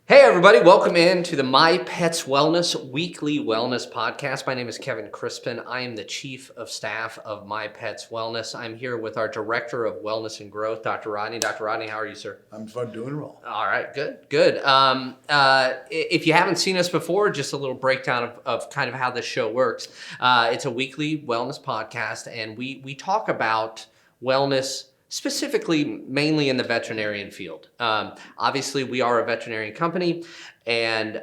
Hey everybody, welcome in to the My Pets Wellness Weekly Wellness Podcast. My name is Kevin Crispin. I am the Chief of Staff of My Pets Wellness. I'm here with our Director of Wellness and Growth, Dr. Rodney. Dr. Rodney, how are you, sir? I'm doing well. All right, good. If you haven't seen us before, just a little breakdown of kind of how this show works. It's a weekly wellness podcast, and we talk about wellness specifically mainly in the veterinarian field. Obviously, we are a veterinarian company, and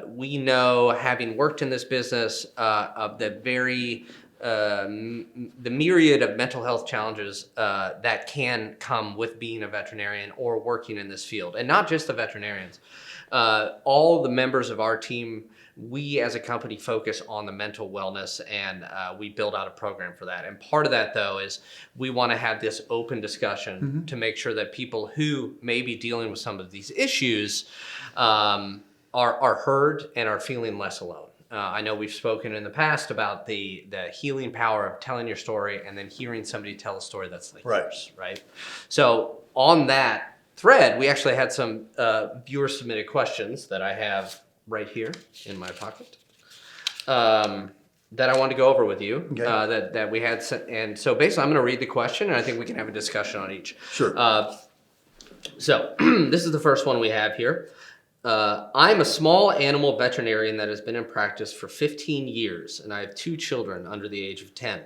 we know, having worked in this business, of the myriad of mental health challenges that can come with being a veterinarian or working in this field. And not just the veterinarians. All the members of our team, we as a company focus on the mental wellness, and we build out a program for that. And part of that, though, is we want to have this open discussion to make sure that people who may be dealing with some of these issues are heard and are feeling less alone. I know we've spoken in the past about the healing power of telling your story and then hearing somebody tell a story that's like yours, right? So on that thread, we actually had some viewer submitted questions that I have right here in my pocket that I want to go over with you. Okay. That we had sent. And so basically I'm going to read the question, and I think we can have a discussion on each. Sure. So this is the first one we have here. I'm a small animal veterinarian that has been in practice for 15 years, and I have 2 children under the age of 10.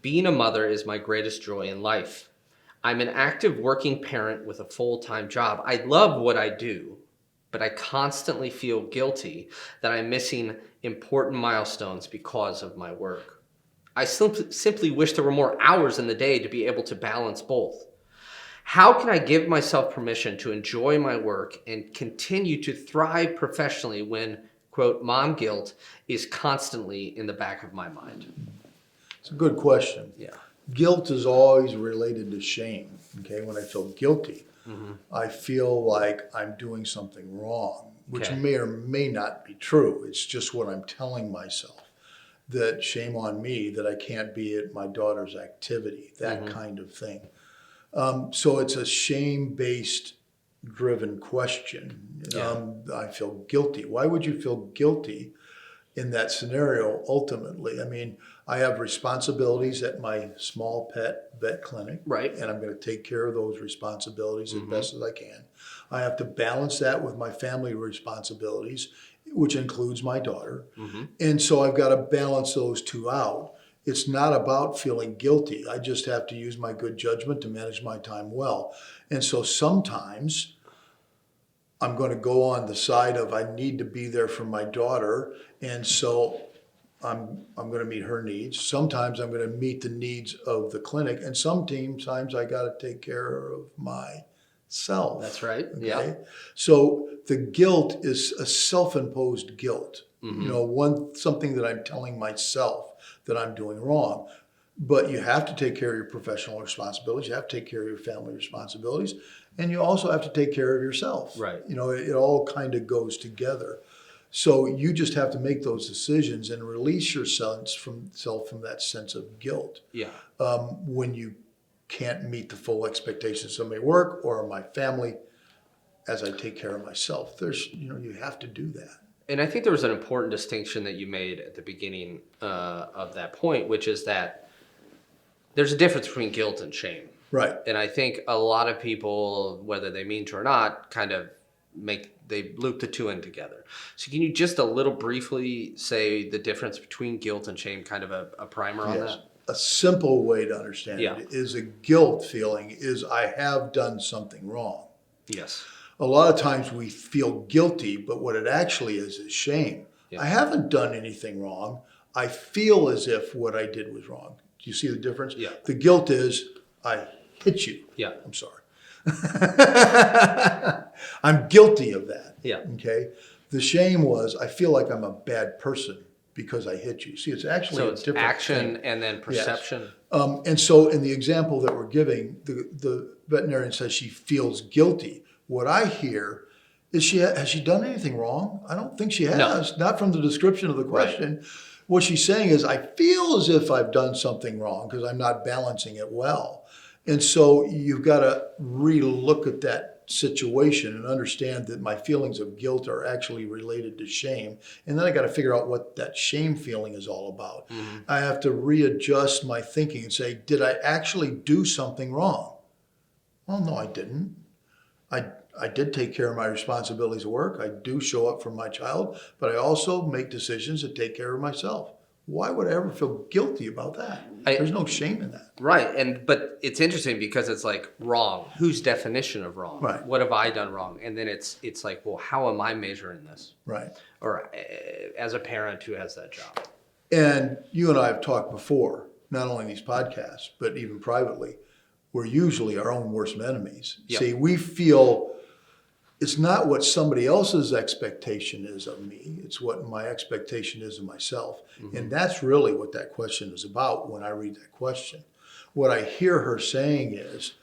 Being a mother is my greatest joy in life. I'm an active working parent with a full-time job. I love what I do, but I constantly feel guilty that I'm missing important milestones because of my work. I simply wish there were more hours in the day to be able to balance both. How can I give myself permission to enjoy my work and continue to thrive professionally when, quote, mom guilt is constantly in the back of my mind? It's a good question. Yeah. Guilt is always related to shame. Okay, when I feel guilty, I feel like I'm doing something wrong, which may or may not be true. It's just what I'm telling myself, that shame on me that I can't be at my daughter's activity, that kind of thing. So it's a shame-based driven question. I feel guilty. Why would you feel guilty in that scenario ultimately? I mean, I have responsibilities at my small pet vet clinic, right? And I'm going to take care of those responsibilities as best as I can. I have to balance that with my family responsibilities, which includes my daughter. And so I've got to balance those two out. It's not about feeling guilty. I just have to use my good judgment to manage my time well. And so sometimes I'm going to go on the side of I need to be there for my daughter, and so I'm going to meet her needs. Sometimes I'm going to meet the needs of the clinic, and sometimes I got to take care of myself. That's right. Okay? Yeah. So the guilt is a self-imposed guilt. You know, something that I'm telling myself that I'm doing wrong. But you have to take care of your professional responsibilities. You have to take care of your family responsibilities. And you also have to take care of yourself. Right. You know, it all kind of goes together. So you just have to make those decisions and release yourself from that sense of guilt. Yeah. When you can't meet the full expectations of my work or my family as I take care of myself. You have to do that. And I think there was an important distinction that you made at the beginning of that point, which is that there's a difference between guilt and shame. Right. And I think a lot of people, whether they mean to or not, kind of they loop the two in together. So can you just a little briefly say the difference between guilt and shame, kind of a primer on that? A simple way to understand it is a guilt feeling is I have done something wrong. Yes. A lot of times we feel guilty, but what it actually is shame. Yeah. I haven't done anything wrong. I feel as if what I did was wrong. Do you see the difference? Yeah. The guilt is I hit you. Yeah. I'm sorry. I'm guilty of that. Yeah. Okay. The shame was I feel like I'm a bad person because I hit you. See, it's actually a different action thing. And then perception. Yes. And so in the example that we're giving, the veterinarian says she feels guilty. What I hear is has she done anything wrong? I don't think she has. No. Not from the description of the question. Right. What she's saying is I feel as if I've done something wrong because I'm not balancing it well. And so you've got to re-look at that situation and understand that my feelings of guilt are actually related to shame. And then I got to figure out what that shame feeling is all about. I have to readjust my thinking and say, did I actually do something wrong? Well, no, I didn't. I did take care of my responsibilities at work. I do show up for my child, but I also make decisions to take care of myself. Why would I ever feel guilty about that? There's no shame in that. Right. But it's interesting because it's like wrong. Whose definition of wrong? Right. What have I done wrong? And then it's like, well, how am I measuring this? Right. Or as a parent who has that job. And you and I have talked before, not only in these podcasts, but even privately. We're usually our own worst enemies. Yep. See, we feel it's not what somebody else's expectation is of me. It's what my expectation is of myself. And that's really what that question is about when I read that question. What I hear her saying is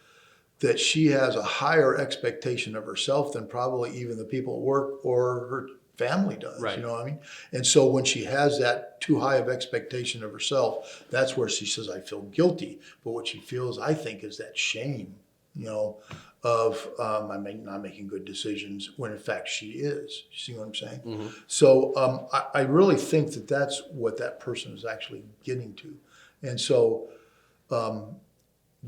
that she has a higher expectation of herself than probably even the people at work or her family does. Right. You know what I mean? And so when she has that too high of expectation of herself, that's where she says, I feel guilty. But what she feels, I think, is that shame, of I'm not making good decisions when in fact she is. You see what I'm saying? So I really think that that's what that person is actually getting to. And so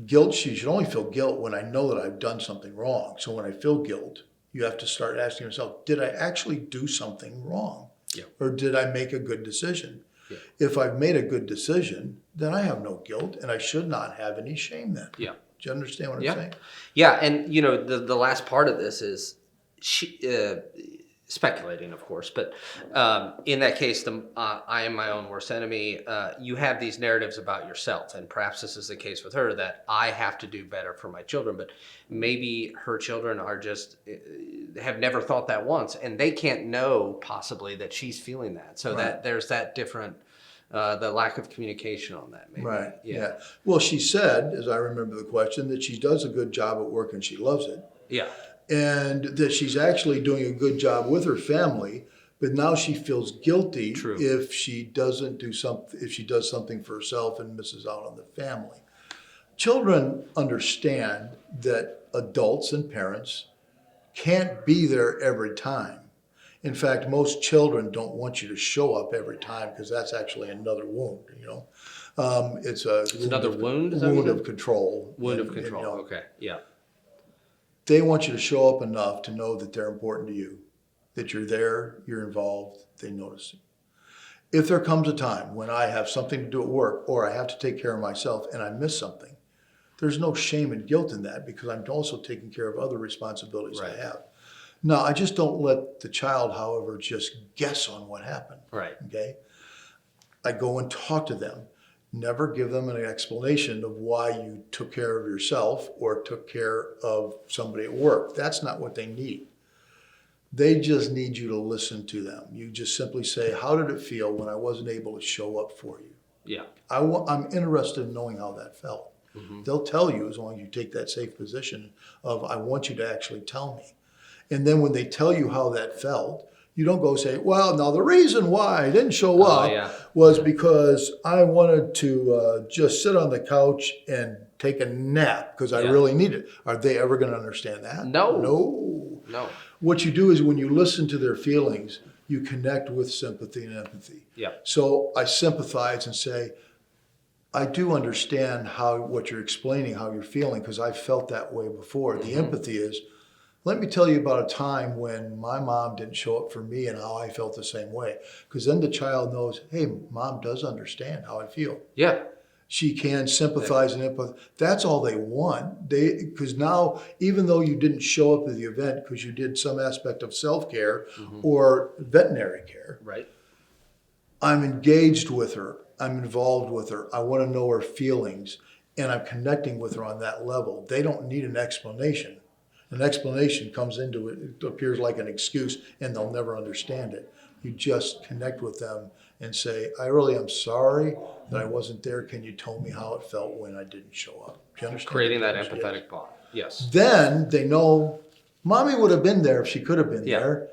guilt, she should only feel guilt when I know that I've done something wrong. So when I feel guilt, you have to start asking yourself, did I actually do something wrong? Yeah. Or did I make a good decision? Yeah. If I've made a good decision, then I have no guilt and I should not have any shame then. Yeah. Do you understand what I'm saying? Yeah, and the last part of this is speculating, of course, but in that case, I am my own worst enemy. You have these narratives about yourself, and perhaps this is the case with her, that I have to do better for my children, but maybe her children are just have never thought that once, and they can't know possibly that she's feeling that. So that there's that different. The lack of communication on that, maybe. Right. Yeah. Well, she said, as I remember the question, that she does a good job at work and she loves it. Yeah. And that she's actually doing a good job with her family, but now she feels guilty if she doesn't do something, if she does something for herself and misses out on the family. Children understand that adults and parents can't be there every time. In fact, most children don't want you to show up every time because that's actually another wound, It's another wound? Wound of control. Wound of control, okay, yeah. They want you to show up enough to know that they're important to you, that you're there, you're involved, they notice it. If there comes a time when I have something to do at work or I have to take care of myself and I miss something, there's no shame and guilt in that because I'm also taking care of other responsibilities I have. No, I just don't let the child, however, just guess on what happened. Right. Okay? I go and talk to them. Never give them an explanation of why you took care of yourself or took care of somebody at work. That's not what they need. They just need you to listen to them. You just simply say, how did it feel when I wasn't able to show up for you? Yeah. I'm interested in knowing how that felt. They'll tell you as long as you take that safe position of, I want you to actually tell me. And then when they tell you how that felt, you don't go say, well, now the reason why I didn't show up was because I wanted to just sit on the couch and take a nap because I really need it. Are they ever going to understand that? No. What you do is when you listen to their feelings, you connect with sympathy and empathy. Yeah. So I sympathize and say, I do understand what you're explaining, how you're feeling, because I felt that way before. The empathy is, let me tell you about a time when my mom didn't show up for me and how I felt the same way. Because then the child knows, hey, mom does understand how I feel. Yeah. She can sympathize and empathize. That's all they want. Because now, even though you didn't show up at the event because you did some aspect of self-care or veterinary care, right? I'm engaged with her. I'm involved with her. I want to know her feelings. And I'm connecting with her on that level. They don't need an explanation. An explanation comes into it, it appears like an excuse, and they'll never understand it. You just connect with them and say, I really am sorry that I wasn't there. Can you tell me how it felt when I didn't show up? Do you understand? Creating that empathetic bond. Yes. Then they know, Mommy would have been there if she could have been there.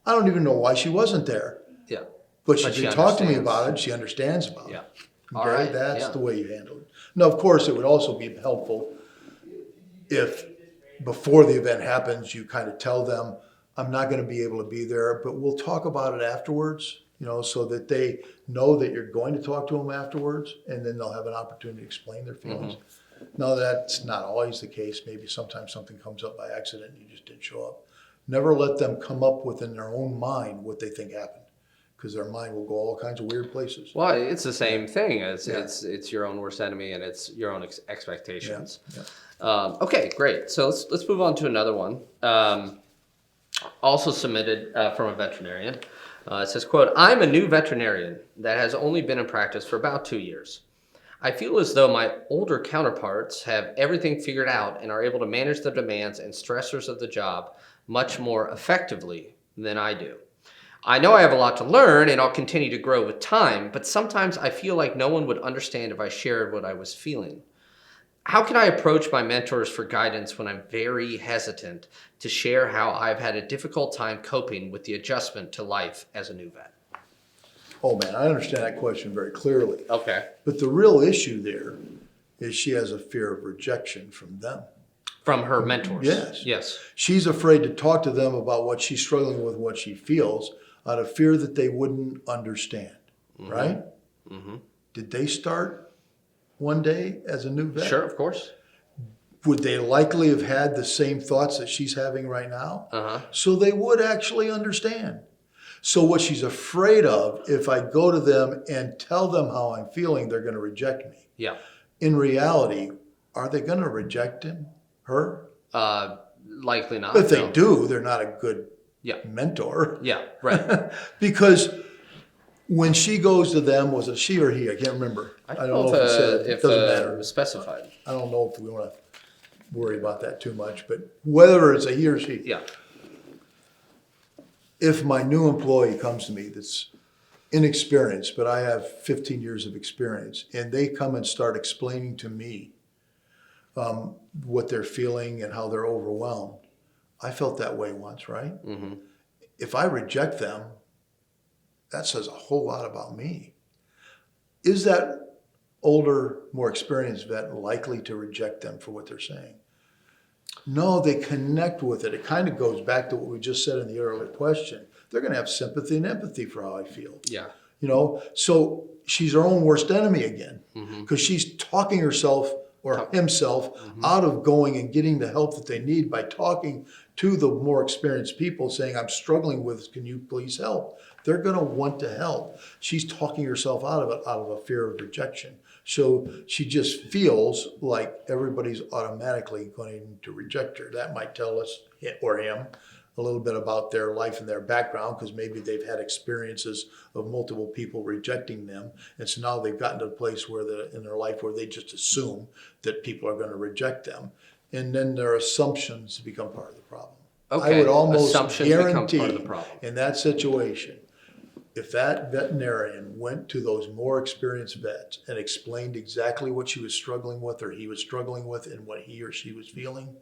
I don't even know why she wasn't there. Yeah. But she did talk to me about it. She understands about it. All okay? right. That's the way you handle it. Now, of course, it would also be helpful if before the event happens, you kind of tell them, I'm not going to be able to be there, but we'll talk about it afterwards, so that they know that you're going to talk to them afterwards, and then they'll have an opportunity to explain their feelings. Now, that's not always the case. Maybe sometimes something comes up by accident and you just didn't show up. Never let them come up within their own mind what they think happened, because their mind will go all kinds of weird places. Well, it's the same thing. It's your own worst enemy, and it's your own expectations. Okay, great. So let's move on to another one. Also submitted from a veterinarian. It says, quote, I'm a new veterinarian that has only been in practice for about 2 years. I feel as though my older counterparts have everything figured out and are able to manage the demands and stressors of the job much more effectively than I do. I know I have a lot to learn and I'll continue to grow with time, but sometimes I feel like no one would understand if I shared what I was feeling. How can I approach my mentors for guidance when I'm very hesitant to share how I've had a difficult time coping with the adjustment to life as a new vet? Oh man, I understand that question very clearly. Okay. But the real issue there is she has a fear of rejection from them. From her mentors? Yes. Yes. She's afraid to talk to them about what she's struggling with, what she feels, out of fear that they wouldn't understand, right? Did they start one day as a new vet? Sure, of course. Would they likely have had the same thoughts that she's having right now? So they would actually understand. So what she's afraid of, if I go to them and tell them how I'm feeling, they're going to reject me. Yeah. In reality, are they going to reject her? Likely not. If they do, they're not a good mentor. Yeah, right. Because when she goes to them, was it she or he? I can't remember. I don't know if it doesn't matter. was specified. I don't know if we want to worry about that too much, but whether it's a he or she. Yeah. If my new employee comes to me that's inexperienced, but I have 15 years of experience, and they come and start explaining to me what they're feeling and how they're overwhelmed. I felt that way once, right? If I reject them, that says a whole lot about me. Is that older, more experienced vet likely to reject them for what they're saying? No, they connect with it. It kind of goes back to what we just said in the earlier question. They're going to have sympathy and empathy for how I feel. Yeah. So she's her own worst enemy again, because she's talking herself or himself out of going and getting the help that they need by talking to the more experienced people saying, I'm struggling with this, can you please help? They're going to want to help. She's talking herself out of it, out of a fear of rejection. So she just feels like everybody's automatically going to reject her. That might tell us, or him, a little bit about their life and their background, because maybe they've had experiences of multiple people rejecting them. And so now they've gotten to a place where in their life where they just assume that people are going to reject them. And then their assumptions become part of the problem. Okay. I would almost Assumptions guarantee become part of the problem. in that situation, if that veterinarian went to those more experienced vets and explained exactly what she was struggling with or he was struggling with and what he or she was feeling,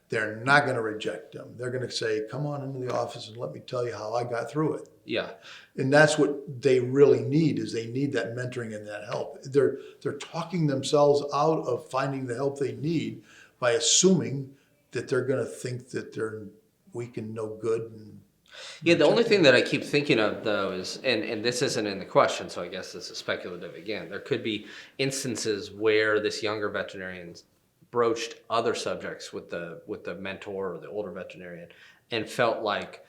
they're not going to reject them. They're going to say, come on into the office and let me tell you how I got through it. Yeah. And that's what they really need, is they need that mentoring and that help. They're talking themselves out of finding the help they need by assuming that they're going to think that they're weak and no good. And yeah, the only thing that I keep thinking of, though, is, and this isn't in the question, so I guess this is speculative again, there could be instances where this younger veterinarian broached other subjects with the mentor or the older veterinarian and felt like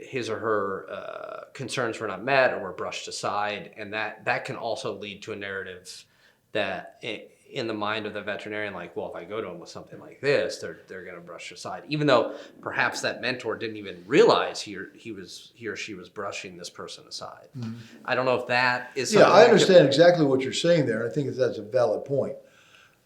his or her concerns were not met or were brushed aside, and that can also lead to a narrative that in the mind of the veterinarian, like, well, if I go to him with something like this, they're going to brush aside, even though perhaps that mentor didn't even realize he or she was brushing this person aside. I don't know if that is something. Yeah, I understand exactly what you're saying there. I think that's a valid point.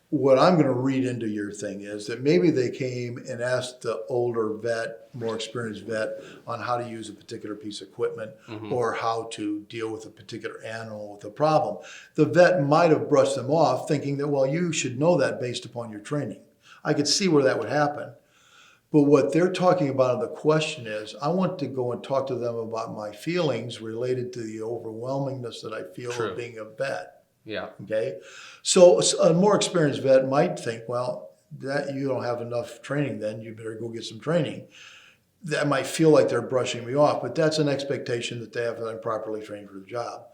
What I'm going to read into your thing is that maybe they came and asked the older vet, more experienced vet, on how to use a particular piece of equipment or how to deal with a particular animal with a problem. The vet might have brushed them off thinking that, well, you should know that based upon your training. I could see where that would happen. But what they're talking about in the question is, I want to go and talk to them about my feelings related to the overwhelmingness that I feel of being a vet. Yeah. Okay. So a more experienced vet might think, well, that you don't have enough training then, you better go get some training. That might feel like they're brushing me off, but that's an expectation that they have that I'm properly trained for the job.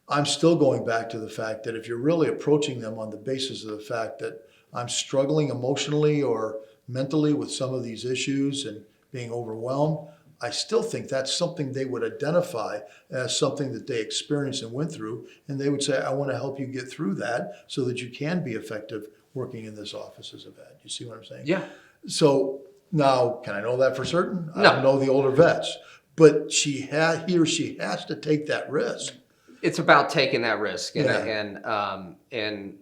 I'm still going back to the fact that if you're really approaching them on the basis of the fact that I'm struggling emotionally or mentally with some of these issues and being overwhelmed, I still think that's something they would identify as something that they experienced and went through. And they would say, I want to help you get through that so that you can be effective working in this office as a vet. You see what I'm saying? Yeah. So now, can I know that for certain? I No. don't know the older vets, but he or she has to take that risk. It's about taking that risk. And, Yeah. and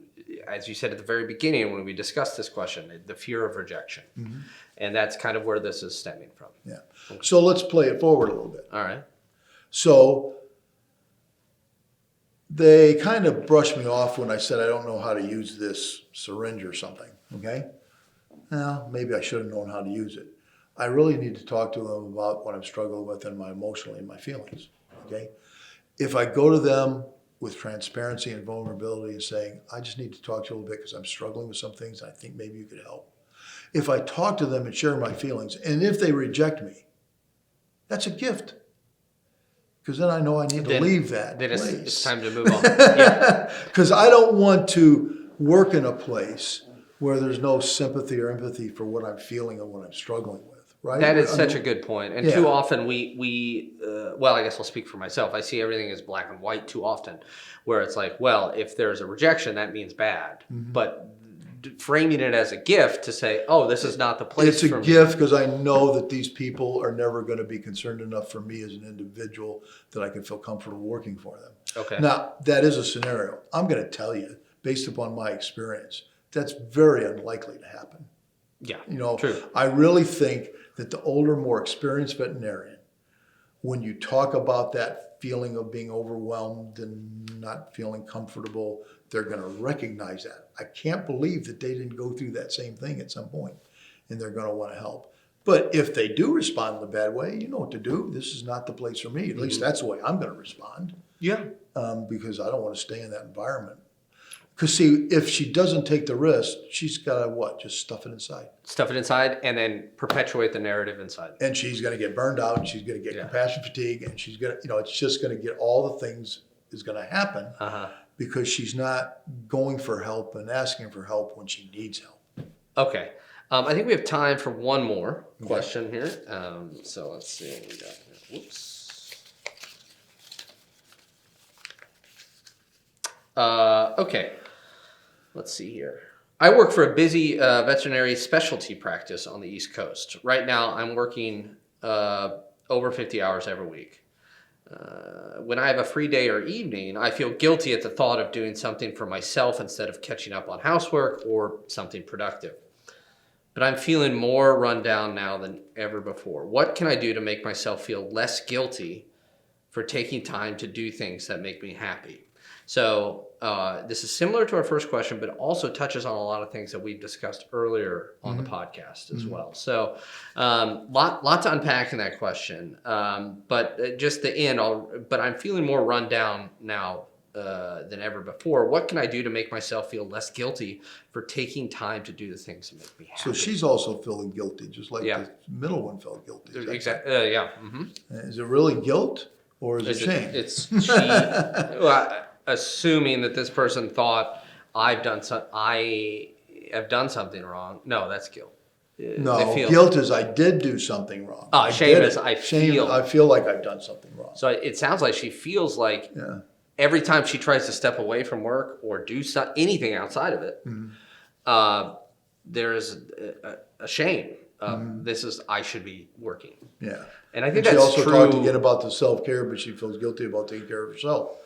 as you said at the very beginning when we discussed this question, the fear of rejection. Mm-hmm. And that's kind of where this is stemming from. Yeah. So let's play it forward a little bit. All right. So they kind of brushed me off when I said I don't know how to use this syringe or something, okay? Well, maybe I should have known how to use it. I really need to talk to them about what I'm struggling with and my emotionally and my feelings, okay? If I go to them with transparency and vulnerability and saying, I just need to talk to you a little bit because I'm struggling with some things and I think maybe you could help. If I talk to them and share my feelings, and if they reject me, that's a gift. Because then I know I need to leave that place. It's time to move on. Yeah. Because I don't want to work in a place where there's no sympathy or empathy for what I'm feeling and what I'm struggling with, right? That is such a good point. And Yeah. too often well, I guess I'll speak for myself. I see everything as black and white too often, where it's like, well, if there's a rejection, that means bad. Mm-hmm. But framing it as a gift to say, oh, this is not the place It's for a me. gift because I know that these people are never going to be concerned enough for me as an individual that I can feel comfortable working for them. Okay. Now, that is a scenario. I'm going to tell you, based upon my experience, that's very unlikely to happen. Yeah, You know, true. I really think that the older, more experienced veterinarian, when you talk about that feeling of being overwhelmed and not feeling comfortable, they're going to recognize that. I can't believe that they didn't go through that same thing at some point, and they're going to want to help. But if they do respond in a bad way, you know what to do. This is not the place for me. At least that's the way I'm going to respond. Yeah. Because I don't want to stay in that environment. Because see, if she doesn't take the risk, she's got to what? Just stuff it inside. Stuff it inside and then perpetuate the narrative inside. And she's going to get burned out, and she's going to get compassion fatigue, and she's going to, it's just going to get all the things is going to happen because she's not going for help and asking for help when she needs help. Okay. I think we have time for one more question here. So let's see what we got here. Whoops. Okay. Let's see here. I work for a busy veterinary specialty practice on the East Coast. Right now, I'm working over 50 hours every week. When I have a free day or evening, I feel guilty at the thought of doing something for myself instead of catching up on housework or something productive. But I'm feeling more run down now than ever before. What can I do to make myself feel less guilty for taking time to do things that make me happy? So this is similar to our first question, but also touches on a lot of things that we've discussed earlier on the podcast as well. So lot to unpack in that question. But just the end, but I'm feeling more run down now than ever before. What can I do to make myself feel less guilty for taking time to do the things that make me happy? So she's also feeling guilty, just like the middle one felt guilty. Exactly. Yeah. Mm-hmm. Is it really guilt or is it shame? It's she. Assuming that this person thought I have done something wrong. No, that's guilt. No, guilt is I did do something wrong. Shame is I feel like I've done something wrong. So it sounds like she feels like every time she tries to step away from work or do anything outside of it, there is a shame. I should be working. Yeah. And I think she that's also true. talked again about the self-care, but she feels guilty about taking care of herself.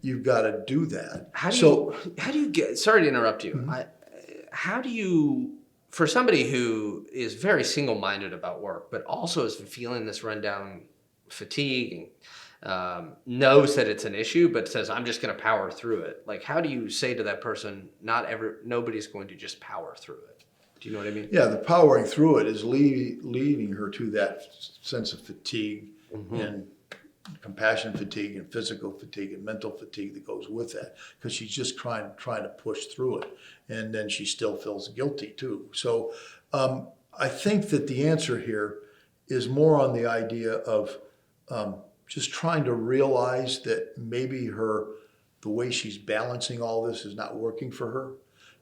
You've got to do that. How do you get, sorry to interrupt you. How do you, for somebody who is very single-minded about work, but also is feeling this rundown fatigue and knows that it's an issue, but says, I'm just going to power through it. Like, how do you say to that person, nobody's going to just power through it? Do you know what I mean? Yeah, the powering through it is leading her to that sense of fatigue and compassion fatigue and physical fatigue and mental fatigue that goes with that, because she's just trying to push through it, and then she still feels guilty too. So I think that the answer here is more on the idea of just trying to realize that maybe the way she's balancing all this is not working for her.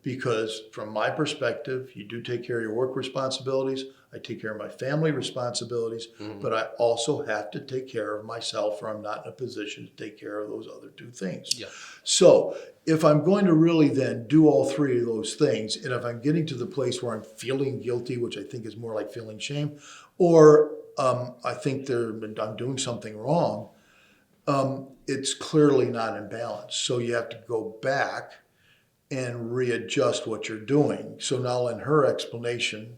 Because from my perspective, you do take care of your work responsibilities. I take care of my family responsibilities, but I also have to take care of myself, or I'm not in a position to take care of those other two things. Yeah. So if I'm going to really then do all three of those things, and if I'm getting to the place where I'm feeling guilty, which I think is more like feeling shame, or I think I'm doing something wrong, it's clearly not in balance. So you have to go back and readjust what you're doing. So now in her explanation,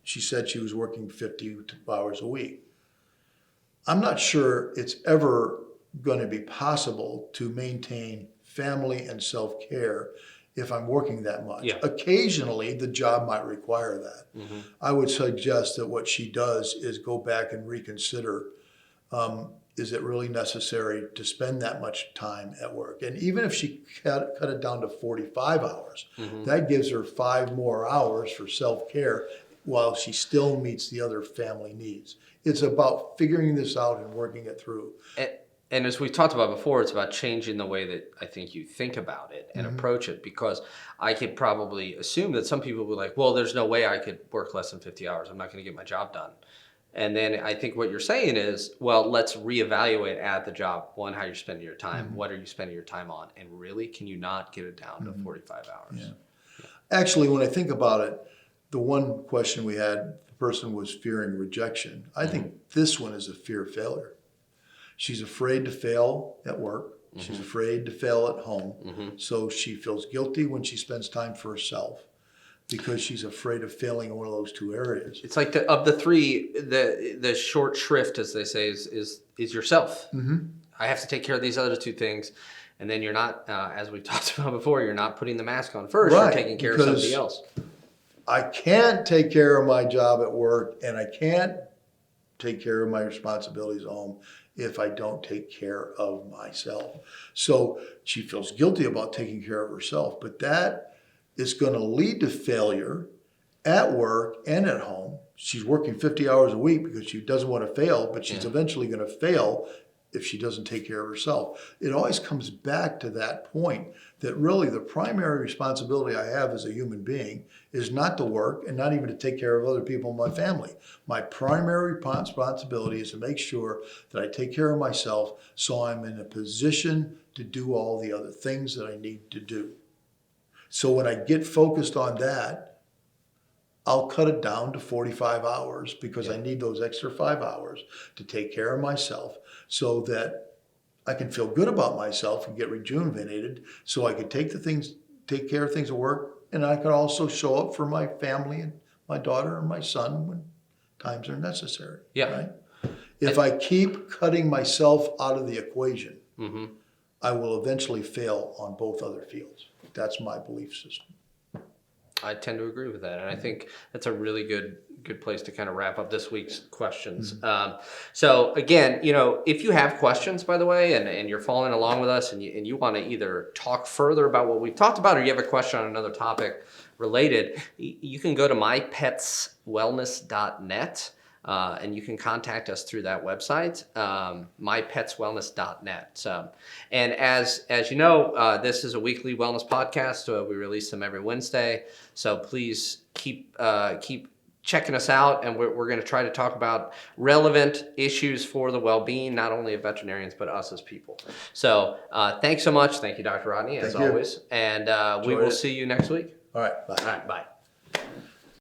she said she was working 50 hours a week. I'm not sure it's ever going to be possible to maintain family and self-care if I'm working that much. Yeah. Occasionally, the job might require that. Mm-hmm. I would suggest that what she does is go back and reconsider, is it really necessary to spend that much time at work? And even if she cut it down to 45 hours, that gives her 5 more hours for self-care while she still meets the other family needs. It's about figuring this out and working it through. And as we talked about before, it's about changing the way that I think you think about it and approach it, because I could probably assume that some people will be like, well, there's no way I could work less than 50 hours. I'm not going to get my job done. And then I think what you're saying is, well, let's reevaluate at the job. One, how you're spending your time. What are you spending your time on? And really, can you not get it down to 45 hours? Yeah. Actually, when I think about it, the one question we had, the person was fearing rejection. I think this one is a fear of failure. She's afraid to fail at work. She's afraid to fail at home. So she feels guilty when she spends time for herself, because she's afraid of failing in one of those two areas. It's like of the three, the short shrift, as they say, is yourself. I have to take care of these other two things. And then you're not, as we talked about before, you're not putting the mask on first. Right, you're taking care of somebody else. I can't take care of my job at work, and I can't take care of my responsibilities at home if I don't take care of myself. So she feels guilty about taking care of herself, but that is going to lead to failure at work and at home. She's working 50 hours a week because she doesn't want to fail, but she's eventually going to fail if she doesn't take care of herself. It always comes back to that point that really the primary responsibility I have as a human being is not to work and not even to take care of other people in my family. My primary responsibility is to make sure that I take care of myself so I'm in a position to do all the other things that I need to do. So when I get focused on that, I'll cut it down to 45 hours because I need those extra 5 hours to take care of myself so that I can feel good about myself and get rejuvenated, so I can take care of things at work, and I can also show up for my family and my daughter and my son when times are necessary. Yeah. Right? If I keep cutting myself out of the equation, I will eventually fail on both other fields. That's my belief system. I tend to agree with that, and I think that's a really good place to kind of wrap up this week's questions. So again, if you have questions, by the way, and you're following along with us, and you want to either talk further about what we've talked about, or you have a question on another topic related, you can go to mypetswellness.net. And you can contact us through that website, mypetswellness.net. So, and as you know, this is a weekly wellness podcast. We release them every Wednesday. So please keep checking us out, and we're going to try to talk about relevant issues for the well-being, not only of veterinarians, but us as people. So thanks so much. Thank you, Dr. Rodney, as always. And we will see you next week. All right. Bye. All right. Bye.